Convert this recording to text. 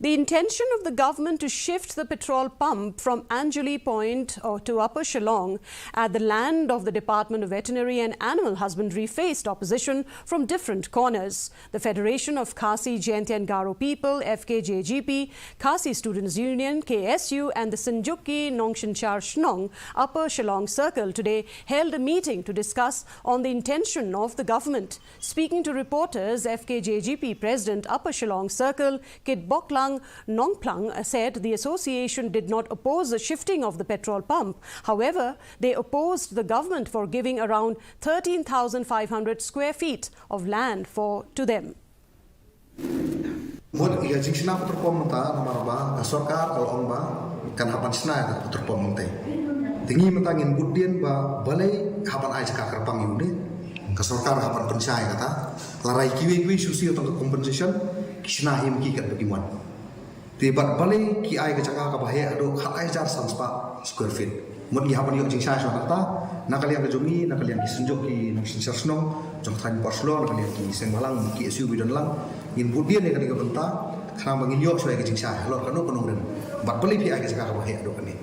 The intention of the government to shift the petrol pump from Anjali Point to Upper Shillong at the land of the Department of Veterinary and Animal Husbandry faced opposition from different corners. The Federation of Khasi Jaintia and Garo People, FKJGP, Khasi Students Union, KSU and the Sanjukki Nongshinchar Shnong Upper Shillong Circle today held a meeting to discuss on the intention of the government. Speaking to reporters, FKJGP President Upper Shillong Circle, Kit Boklang Nongplang said the association did not oppose the shifting of the petrol pump. However, they opposed the government for giving around 13,500 square feet of land to them. Buat ia jingsna petrol pump ta nomor ba sarkar kalau ba kan hapan sna petrol pump te. Tingi mentangin budien ba balai hapan ai cakap kerpang yune. Ka sarkar hapan pensai kata larai kiwi susi untuk compensation kisna him ki kat bagaimana. Tibat balai ki ai ka cakap ka bahaya ado khat ai jar sanspa square feet. Mun gi hapan yo jingsna so kata nakalian ka jumi nakalian ki senjuk ki Nongshinchar Shnong jong than Petrol nakalian ki sengmalang ki SU bidon lang in budien ne ka benta khana mangin yo so ai ka jingsna lo kanu penung den bat balai pi ai ka cakap ka bahaya ado kani